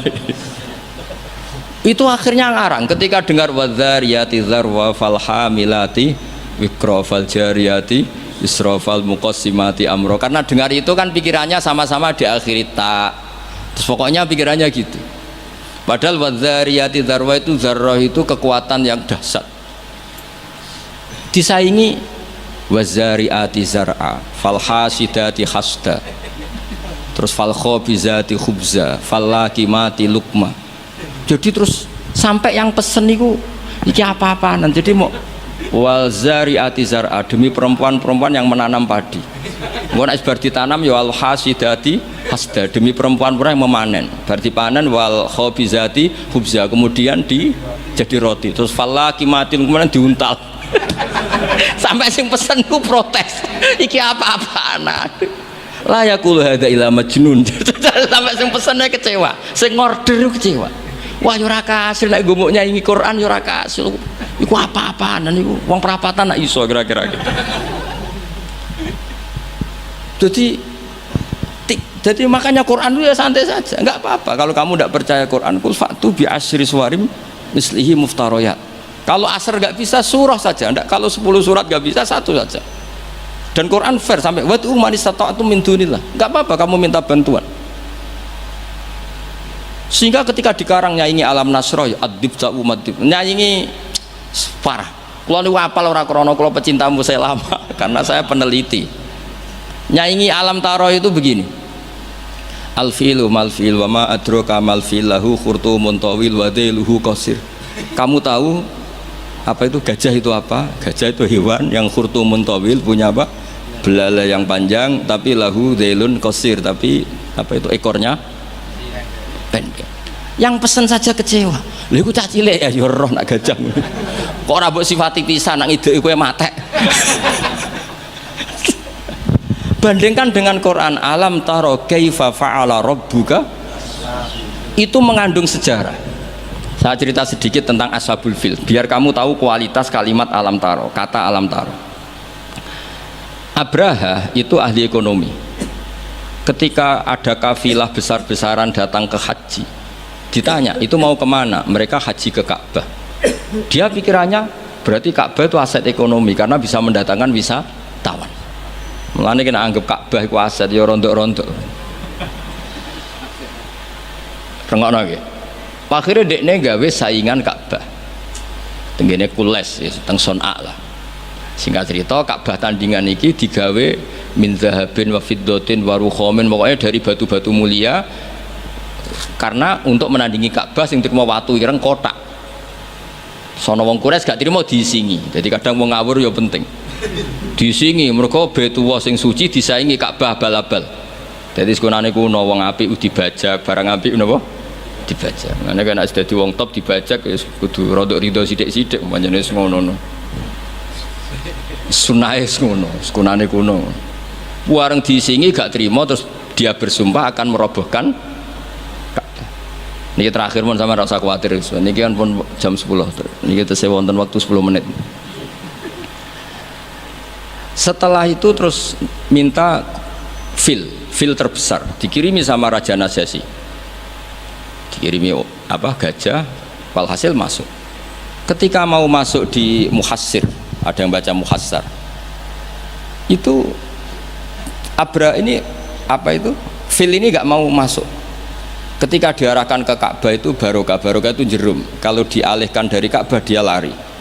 Itu akhirnya ngarang ketika dengar wadzariyati dzarwa falhamilati wikra faljariyati israfal muqassimati amro. Karena dengar itu kan pikirannya sama-sama diakhiri ta. Terus pokoknya pikirannya gitu. Padahal wadzariyati dzarwa itu, zarrah itu kekuatan yang dahsyat. Disaingi wazariati zar'a falhasidati hasda. Terus falkhobizati khubza fallakimati lukma. Jadi terus sampai yang pesen itu iki apa-apaan. Jadi mau wal zariati zar'a, demi perempuan-perempuan yang menanam padi. Mau nek bar ditanam ya al hasidati hasda, demi perempuan-perempuan yang memanen. Bar dipanen wal khobizati khubza, kemudian jadi roti. Terus fallakimatin kemudian diuntal. Sampai sing pesen ku protes. Iki apa-apaan. La yaqulu hadza ila majnun. Sampai sing pesennya kecewa, sing order kecewa. Wah yo ora kasil nek gumuk nyanyi Quran yo ora kasil. Iku apa-apaan niku wong perapatan nak iso kira-kira gitu. Jadi makanya Quran itu ya santai saja, enggak apa-apa. Kalau kamu tidak percaya Quran, kul fa'tu bi asyri suwarim mislihi muftariyat. Kalau asar enggak bisa surah saja, enggak. Kalau 10 surat enggak bisa, satu saja. Dan Quran fair sampai wa tu man istata'tu min dunillah. Enggak apa-apa kamu minta bantuan. Sehingga ketika dikarang nyanyi alam nasroh adib ja'u madib, nyanyi parah. Kalau niku apal ora krana kula pecinta Musailamah karena saya peneliti. Nyanyi alam taroh itu begini. Al-fi'lu mal-fi'il wa ma adraka mal-fi'il lahu khurtumun tawil wa dhailuhu qasir. Kamu tahu apa itu gajah itu apa? Gajah itu hewan yang khurtumun tawil, punya apa? Belalai yang panjang, tapi lahu dhailun qasir, tapi apa itu ekornya pendek. Yang pesen saja kecewa. Lha iku cah cilik ya roh nak gajah. Kok ora mbok sifati pisan nang ideke kowe matek. Bandingkan dengan Quran, alam taro kaifa fa'ala rabbuka, itu mengandung sejarah. Saya cerita sedikit tentang Ashabul Fil biar kamu tahu kualitas kalimat alam taro, kata alam taro. Abraha itu ahli ekonomi. Ketika ada kafilah besar-besaran datang ke haji, ditanya itu mau kemana, mereka haji ke Ka'bah. Dia pikirannya berarti Ka'bah itu aset ekonomi karena bisa mendatangkan wisatawan. Mulane kena anggap Ka'bah iku aset ya rontok-rontok. Rengokno iki. Akhire dekne gawe saingan Ka'bah. Tenggene Kules ya teng Son'a lah. Singkat cerita Ka'bah tandingan iki digawe min zahabin wa fiddatin wa rukhamin, pokoknya dari batu-batu mulia karena untuk menandingi Ka'bah sing trimo watu ireng kotak. Sono wong Quraisy gak trimo diisingi. Jadi kadang wong ngawur ya penting. Disingi mereka betuwa sing suci disaingi Ka'bah abal-abal. Jadi sekunane kuno wong apik dibajak, barang apik napa dibajak. Ngene kan nek dadi wong top dibajak ya kudu rodok rido sithik-sithik pancene wis ngono. Sunahe ngono, sekunane kuno. Wareng disingi gak trimo terus dia bersumpah akan merobohkan Ka'bah. Niki terakhir mun sama rasa kuwatir. Niki kan pun jam 10. Niki tesih wonten waktu 10 menit. Setelah itu terus minta fil terbesar dikirimi sama Raja Najasyi, dikirimi apa gajah, walhasil masuk. Ketika mau masuk di Muhassir, ada yang baca Muhassar, itu Abra ini apa itu fil ini gak mau masuk. Ketika diarahkan ke Ka'bah itu barokah itu jerum, kalau dialihkan dari Ka'bah dia lari.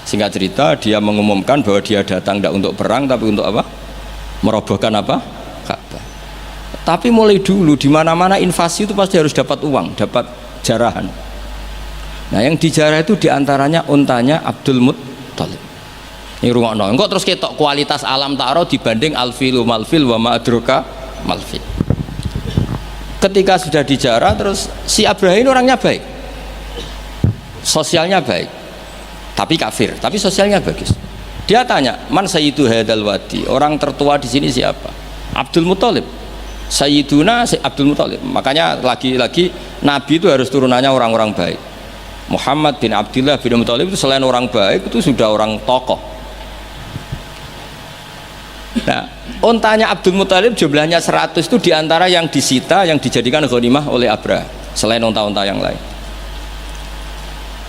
Singkat cerita dia mengumumkan bahwa dia datang tidak untuk perang tapi untuk apa? Merobohkan apa? Ka'bah. Tapi mulai dulu di mana-mana invasi itu pasti harus dapat uang, dapat jarahan. Nah yang dijarah itu diantaranya untanya Abdul Muttalib. Ini rungokno. Engkau terus ketok kualitas alam taro dibanding alfilu malfil wa ma'adroka malfil. Ketika sudah dijarah terus si Abraham orangnya baik, sosialnya baik. Tapi kafir, tapi sosialnya bagus. Dia tanya, man sayyidu hadal wadi, orang tertua di sini siapa? Abdul Muttalib. Sayyiduna Abdul Muttalib. Makanya lagi-lagi Nabi itu harus turunannya orang-orang baik. Muhammad bin Abdullah bin Muttalib itu selain orang baik itu sudah orang tokoh. Nah, ontanya Abdul Muttalib jumlahnya 100 itu diantara yang disita, yang dijadikan ghanimah oleh Abraha, selain onta-onta yang lain.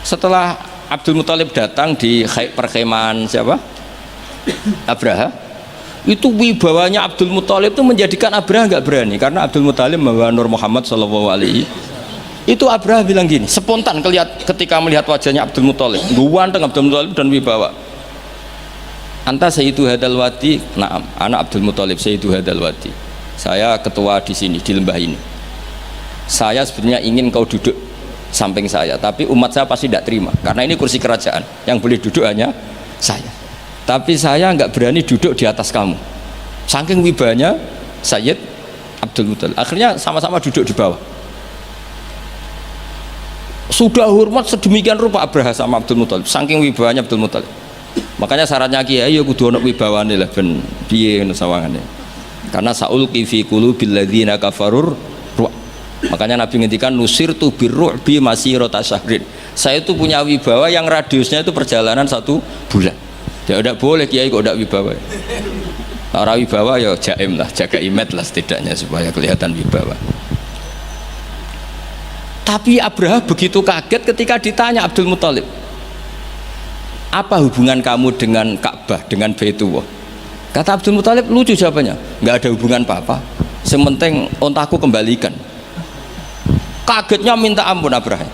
Setelah Abdul Muttalib datang di perkemahan siapa? Abraha. Itu wibawanya Abdul Muttalib itu menjadikan Abraha nggak berani karena Abdul Muttalib membawa Nur Muhammad Shallallahu Alaihi. Itu Abraha bilang gini, spontan ketika melihat wajahnya Abdul Muttalib, ganteng Abdul Muttalib dan wibawa. Anta sayyidu hadal wadi, naam, anak Abdul Muttalib sayyidu hadal wadi. Saya ketua di sini di lembah ini. Saya sebenarnya ingin kau duduk samping saya, tapi umat saya pasti tidak terima karena ini kursi kerajaan yang boleh duduk hanya saya, tapi saya nggak berani duduk di atas kamu saking wibanya Sayyid Abdul Muttalib. Akhirnya sama-sama duduk di bawah. Sudah hormat sedemikian rupa Abraha sama Abdul Muttalib saking wibanya Abdul Muttalib. Makanya syaratnya kiai ya kudu ono wibawane lah ben piye ngono sawangane, karena saulqi fi qulubil ladzina kafarur. Makanya Nabi ngendikan nusirtu birru'bi masirata syahrin. Saya itu punya wibawa yang radiusnya itu perjalanan 1 bulan. Ya tidak boleh kiai kok tidak wibawa. Orang wibawa ya jaim lah, jaga image lah setidaknya supaya kelihatan wibawa. Tapi Abraha begitu kaget ketika ditanya Abdul Muttalib, apa hubungan kamu dengan Ka'bah, dengan Baitullah? Kata Abdul Muttalib, lucu jawabannya, nggak ada hubungan apa-apa, sementing ontaku kembalikan. Kagetnya minta ampun Abraham.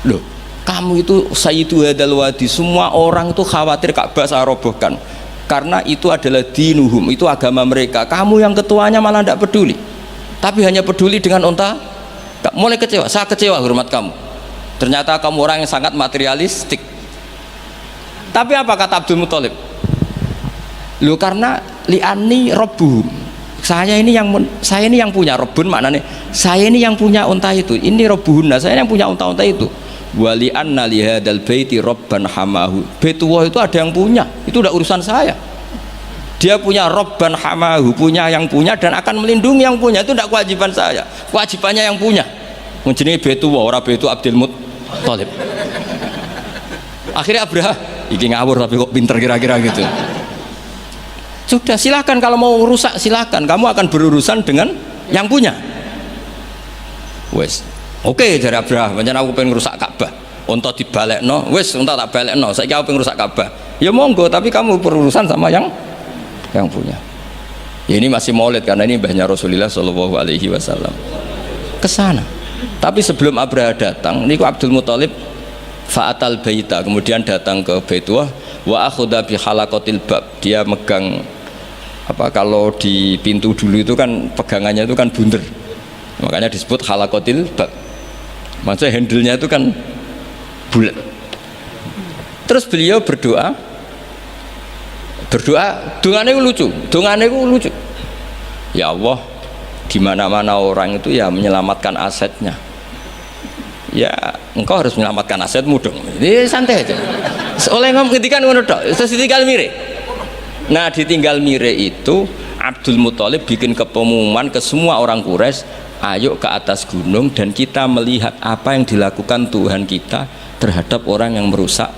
Loh, kamu itu sayyidu hadal wadi, semua orang itu khawatir Ka'bah saya robohkan karena itu adalah dinuhum, itu agama mereka. Kamu yang ketuanya malah tidak peduli. tapi hanya peduli dengan unta. Mulai kecewa, saya kecewa hormat kamu. Ternyata kamu orang yang sangat materialistik. Tapi apa kata Abdul Muthalib? Loh, karena li'ani robbuhum, saya ini yang punya. Robbun maknanya saya ini yang punya unta itu, ini robbuhunna, saya yang punya unta-unta itu. Wali anna lihadal baiti robban hamahu, Baitullah itu ada yang punya, itu udah urusan saya. Dia punya robban hamahu, punya yang punya dan akan melindungi yang punya, itu tidak kewajiban saya, kewajibannya yang punya. Menjadi Baitullah, orang Baitu Abdul Muthalib. Akhirnya Abraha, iki ngawur tapi kok pinter kira-kira gitu. Sudah, silahkan kalau mau rusak silahkan, kamu akan berurusan dengan yang punya. Wes, oke dari Abraha, macam aku pengen rusak Ka'bah, unta dibalekno, wes unta tak balekno, saya pengen rusak Ka'bah. Ya monggo, tapi kamu berurusan sama yang punya. Ya, ini masih maulid karena ini mbahnya Rasulullah Shallallahu Alaihi Wasallam kesana. Tapi sebelum Abraha datang, niku Abdul Muthalib fa'atal baita, kemudian datang ke Baitullah wa akhudha bi halaqatil bab, dia megang apa, kalau di pintu dulu itu kan pegangannya itu kan bunder, makanya disebut halaqatil bab, maksudnya handle-nya itu kan bulat. Terus beliau berdoa, dongane lucu, ya Allah, di mana-mana orang itu ya menyelamatkan asetnya, ya engkau harus menyelamatkan asetmu dong. Ini santai aja. Oleh ngomong ketika ngono tok, terus ditinggal mire. Nah, ditinggal mire itu Abdul Muthalib bikin pengumuman ke semua orang Quraisy, ayo ke atas gunung dan kita melihat apa yang dilakukan Tuhan kita terhadap orang yang merusak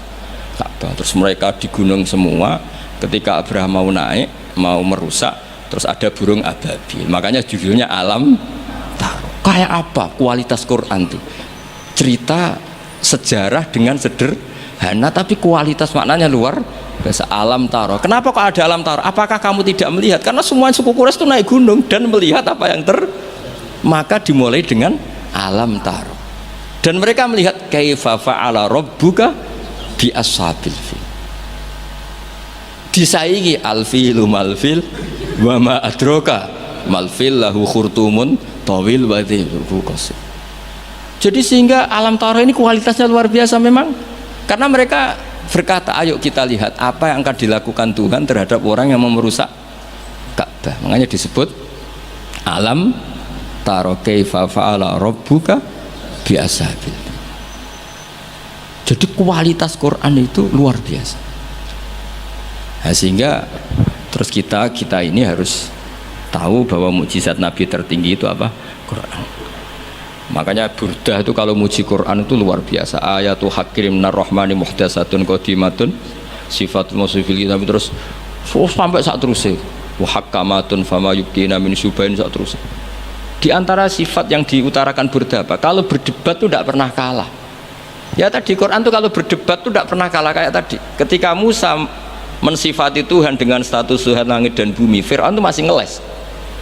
Ka'bah. Terus mereka di gunung semua. Ketika Abraham mau naik, mau merusak, terus ada burung ababil, makanya judulnya Alam Taro. Kayak apa kualitas Quran tuh? Cerita sejarah dengan sederhana tapi kualitas maknanya luar biasa. Alam Taro, kenapa kok ada Alam Taro? Apakah kamu tidak melihat? Karena semua suku Quraisy itu naik gunung dan melihat apa yang maka dimulai dengan Alam Taro, dan mereka melihat kaifa fa'ala rabbuka bi ashabil fil, disaingi alfilu malfil wa ma adroka malfil lahu khurtumun tawil wa dhiluhu qasir. Jadi sehingga Alam Taro ini kualitasnya luar biasa memang, karena mereka berkata ayo kita lihat apa yang akan dilakukan Tuhan terhadap orang yang merusak Ka'bah, makanya disebut Alam Taro kaifa fa'ala rabbuka bi ashabil. Jadi kualitas Quran itu luar biasa. Nah, sehingga terus kita ini harus tahu bahwa mukjizat Nabi tertinggi itu apa? Quran. Makanya Burdah itu kalau muji Quran itu luar biasa. Ayatu hakirim narrahmani muhdasatun qadimatun sifatul musifil kitab, terus sampai saat terusnya wahakamatun fama yukina min subain saat terusnya. Di antara sifat yang diutarakan Burdah apa? Kalau berdebat itu tidak pernah kalah. Ya tadi Quran itu kalau berdebat itu tidak pernah kalah kayak tadi. Ketika Musa mensifati Tuhan dengan status Tuhan langit dan bumi, Fir'aun itu masih ngeles.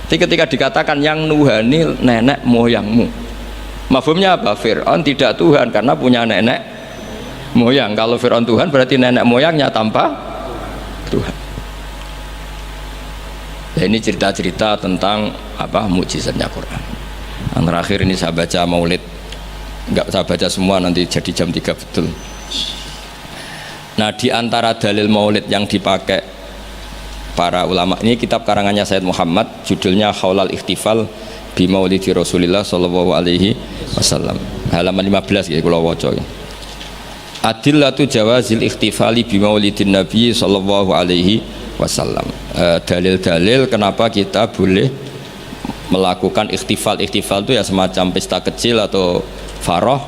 Jadi ketika dikatakan yang nuhani nenek moyangmu, mafhumnya apa? Fir'aun tidak Tuhan karena punya nenek moyang. Kalau Fir'aun Tuhan berarti nenek moyangnya tanpa Tuhan. Ya, ini cerita-cerita tentang apa mukjizatnya Quran. Yang terakhir ini saya baca maulid, enggak saya baca semua nanti jadi jam 3 betul. Nah, di antara dalil maulid yang dipakai para ulama, ini kitab karangannya Sayyid Muhammad, judulnya Haulal Ikhtifal bi Maulidi Rasulillah Sallallahu Alaihi Wasallam, halaman 15 ya, kalau waca. Adillatu jawazil ikhtifali bi Maulidin Nabi Sallallahu Alaihi Wasallam. Dalil-dalil kenapa kita boleh melakukan ikhtifal. Ikhtifal itu ya semacam pesta kecil atau faroh.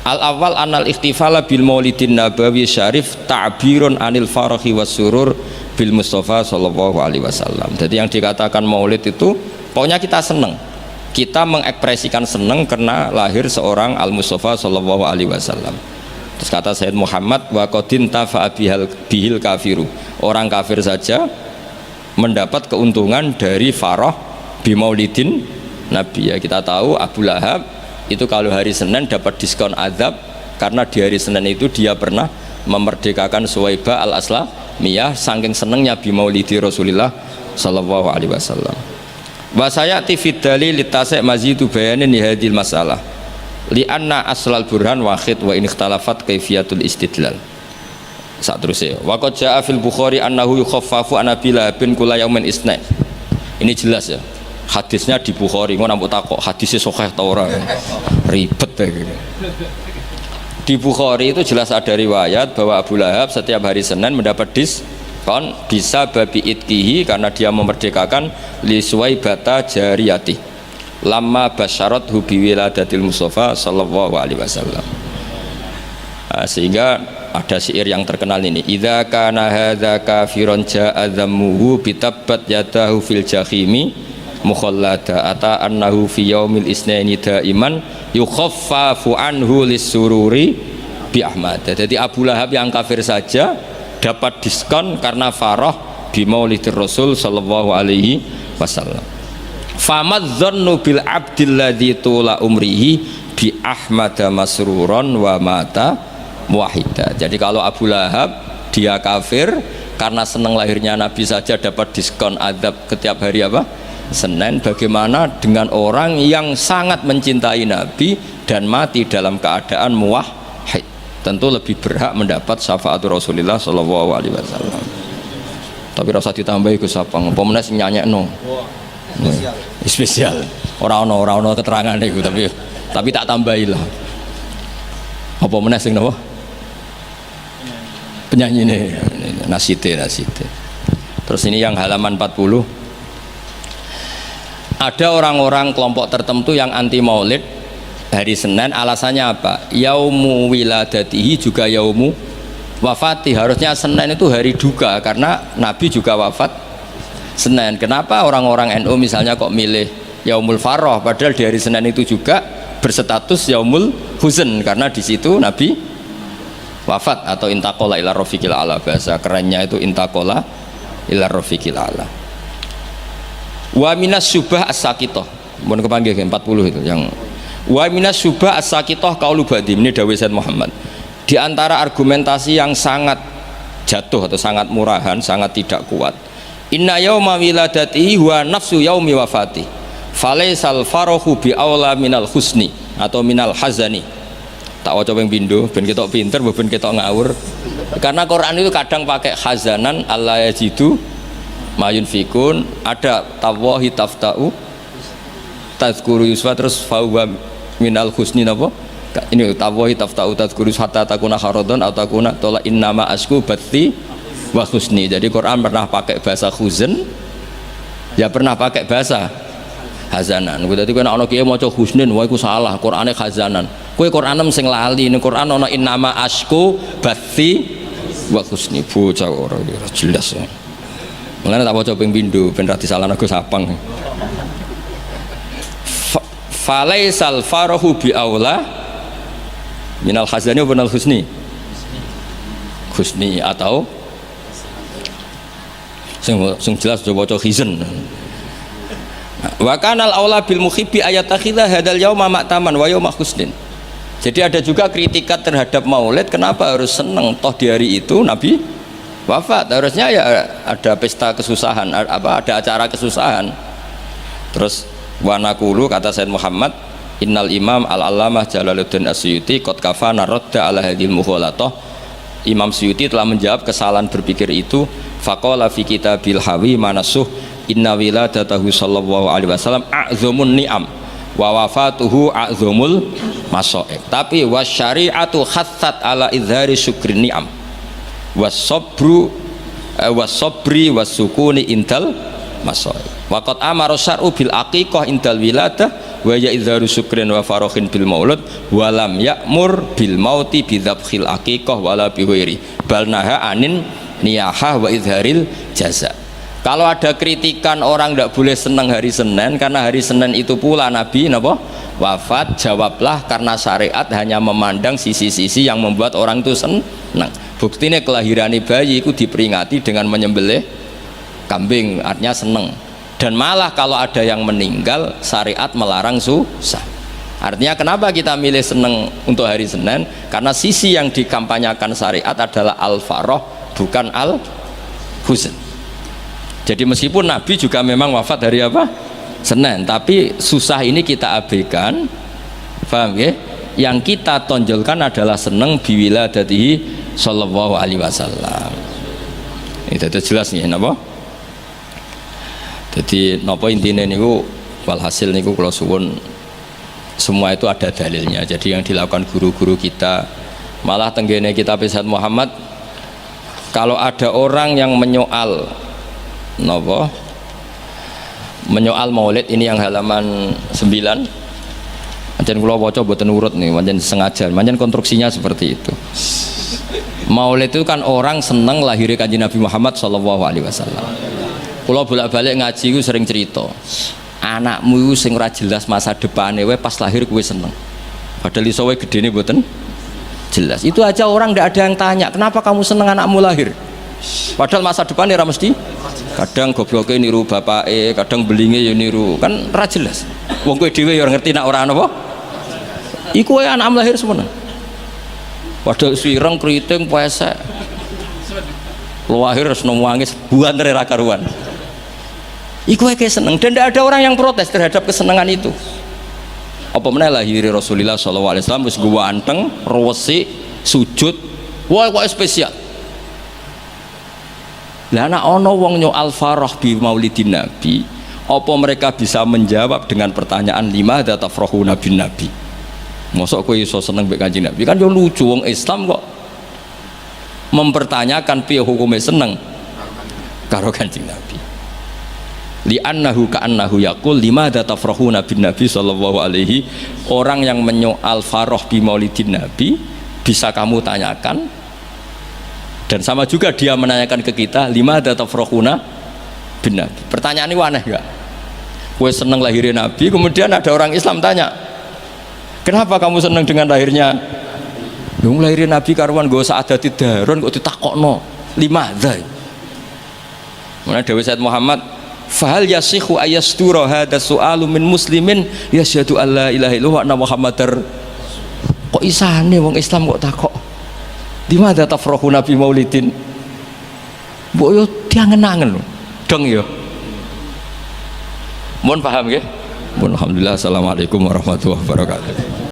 Al-awwal anal ikhtifala bil maulidin nabawi syarif ta'birun anil farahi was surur bil Mustafa sallallahu alaihi wasallam. Jadi yang dikatakan maulid itu pokoknya kita seneng, kita mengekspresikan seneng karena lahir seorang al-Mustafa sallallahu alaihi wasallam. Terus kata Sayyid Muhammad wa qadin tafa'a bihil kafiru, orang kafir saja mendapat keuntungan dari farah bi maulidin Nabi. Ya kita tahu Abu Lahab itu kalau hari Senin dapat diskon azab karena di hari Senin itu dia pernah memerdekakan Suwaibah al-Aslamiyah saking senengnya bi maulidi Rasulillah sallallahu alaihi wasallam. Wa sayati fid dalil litasai mazidu bayanin li hadhil masalah li anna aslal burhan wahid wa in ikhtalafat kaifiyatul istidlal. Saat terusnya wa qad jaa fil Bukhari annahu yukhaffafu an Abila bin kula yaumin isna. Ini jelas ya, hadisnya di Bukhari. Ngono mbok takok hadisnya sahih ta ora, ribet ya gitu. Di Bukhari itu jelas ada riwayat bahwa Abu Lahab setiap hari Senin mendapat diskon bisa babi itkihi karena dia memerdekakan li Suwaibata jariyati lama basyarat hubi wiladatil Mustafa sallallahu alaihi wasallam. Sehingga ada syair yang terkenal ini, idza kana hadza kafiron ja'a dhammuhu bitabbat yadahu fil jahimi mukhallada ata annahu fi yaumil isnaini daiman yukhaffafu anhu lisururi bi Ahmad. Jadi Abu Lahab yang kafir saja dapat diskon karena farah bi maulidir Rasul sallallahu alaihi wasallam. Famadzannu bil abdil ladzi tula umrihi bi Ahmad masruron wa mata muwahhida. Jadi kalau Abu Lahab dia kafir karena senang lahirnya Nabi saja dapat diskon azab setiap hari apa? Senin. Bagaimana dengan orang yang sangat mencintai Nabi dan mati dalam keadaan muwahhid? Tentu lebih berhak mendapat syafaat Rasulullah sallallahu alaihi wasallam. Tapi rasa ditambahi Gus Sapang, apa meneh sing nyanyekno. Spesial. Ora ono keterangan iku tapi tak tambahi lah. Apa meneh sing napa? Penyanyi ini nasite. Terus ini yang halaman 40. Ada orang-orang kelompok tertentu yang anti maulid hari Senin, alasannya apa? Yaumu wiladatihi juga yaumu wafati. Harusnya Senin itu hari duka karena Nabi juga wafat Senin. Kenapa orang-orang NU misalnya kok milih yaumul farah padahal di hari Senin itu juga berstatus yaumul huzn karena di situ Nabi wafat atau intaqala ila rafiqil ala, bahasa kerennya itu intaqala ila rafiqil ala. Wa minas syubah as-sakitoh, mohon kepanggil 40 itu yang wa minas syubah as-sakitoh qaulu ba'di, ini dawuh Said Muhammad. Di antara argumentasi yang sangat jatuh atau sangat murahan, sangat tidak kuat, inna yauma wiladatihi wa nafsu yaumi wafati falaisal farahu bi aula minal husni atau minal hazani. Tak waca ping pindho ben ketok pinter ben ketok ngawur, karena Quran itu kadang pakai hazanan alla yajidu mayun fikun, ada tawahi taftau tazkuru yusfa, terus fawa minal husni napa ini tawahi taftau tazkuru hatta takuna kharadon atau takuna tola innama asku batti wa husni. Jadi Quran pernah pakai bahasa huzn ya pernah pakai bahasa hazanan. Dadi kowe nek ana kiye maca husnin wae iku salah, Qurane hazanan. Kowe Quranem sing lali, ning Quran ana innama asku batti wa husni. Bocah ora jelas. Mulane tak waca ping pindho ben ra disalahno Gus Sapang. Falaisal farahu bi aula minal hazani wa minal husni. Husni atau sing jelas coba waca hizn. Wa kanal aula bil muhibbi ayatakhidha hadal yauma ma'taman wa yauma husnin. Jadi ada juga kritikat terhadap maulid, kenapa harus seneng toh di hari itu Nabi wafat, harusnya ya ada pesta kesusahan, ada acara kesusahan. Terus wanakulu kata Said Muhammad, innal imam al-allamah Jalaluddin Asyuti qad kafana radda ala hadhil mukhalatah. Imam Suyuti telah menjawab kesalahan berpikir itu. Faqala fi kitabil hawi manasuh inna wiladatahu sallallahu alaihi wasallam a'zamun ni'am wa wafatuhu a'zamul masaib. Tapi wasyari'atu khassat ala izhari syukri ni'am wasabru wasabri wasukuni intal masaib. Waqad amara syar'u bil aqiqah indal wiladah wa ya izharu syukrin wa farahin bil maulud wa lam ya'mur bil mauti bi dzabhil aqiqah wala bi ghairi bal naha anin niyahah wa izharil jaza. Kalau ada kritikan orang tidak boleh senang hari Senin karena hari Senin itu pula Nabi wafat, jawablah karena syariat hanya memandang sisi-sisi yang membuat orang itu senang. Buktinya kelahiran bayi itu diperingati dengan menyembelih kambing, artinya senang. Dan malah kalau ada yang meninggal syariat melarang susah. Artinya kenapa kita milih senang untuk hari Senin? Karena sisi yang dikampanyakan syariat adalah al-farah bukan al-huzn. Jadi meskipun Nabi juga memang wafat hari apa? Senin, tapi susah ini kita abaikan, paham ya? Yang kita tonjolkan adalah seneng biwiladatihi sallallahu alaihi wasallam. Itu jelas nih, napa? Jadi napa intine niku walhasil niku kula suwun semua itu ada dalilnya. Jadi yang dilakukan guru-guru kita, malah tenggene kitab Sayyid Muhammad, kalau ada orang yang menyoal napa? Menyoal maulid, ini yang halaman 9. Pancen kula waca mboten urut nih, pancen sengaja, pancen konstruksinya seperti itu. Maulid itu kan orang seneng lahirnya Kanjeng Nabi Muhammad sallallahu alaihi wasallam. Kula bolak-balik ngaji ku sering cerita, anakmu sing ora jelas masa depane wae pas lahir kowe seneng. Padahal iso wae gedene mboten jelas. Itu aja orang ndak ada yang tanya, kenapa kamu seneng anakmu lahir? Padahal masa depannya ora mesti. Kadang gobloke niru bapake, kadang belinge ya niru, kan ora jelas. Wong kowe dhewe ya ngerti nek ora napa. Iku wae anak lahir semua. Padahal sireng kriting pesek. Lahir wis nangis buantere ra karuan. Iku wae seneng dan tidak ada orang yang protes terhadap kesenangan itu. Apa meneh lahir Rasulullah sallallahu alaihi wasallam wis nggo anteng, resik, sujud. Wah kok spesial. Lah nek ana wong nyoal farah bi maulidin nabi, apa mereka bisa menjawab dengan pertanyaan lima ada tafrahuna bin nabi? Mosok kowe iso seneng mbek Kanjeng Nabi? Kan yo lucu, wong Islam kok mempertanyakan piye hukume seneng karo Kanjeng Nabi. Li'annahu ka'annahu yaqul lima ada tafrahuna bin nabi sallallahu alaihi. Orang yang menyoal farah bi maulidin nabi bisa kamu tanyakan. Dan sama juga dia menanyakan ke kita lima ada tafrahuna bin nabi. Pertanyaan ini aneh gak? Gue seneng lahirnya nabi, kemudian ada orang Islam tanya, kenapa kamu seneng dengan lahirnya? Yang lahirnya nabi karuan gue saat ada tidaron kok ditakokno lima ada. Mana Dewi Sayyid Muhammad, fahal yasihu ayastura hada su'alu min muslimin yasyhadu alla ilaha illallah wa muhammadar. Kok isane wong Islam kok takok di mana tafrahu nabi maulidin? Mbok yo diangen-angen lho. Dong yo. Mohon paham nggih? Alhamdulillah. Assalamualaikum warahmatullahi wabarakatuh.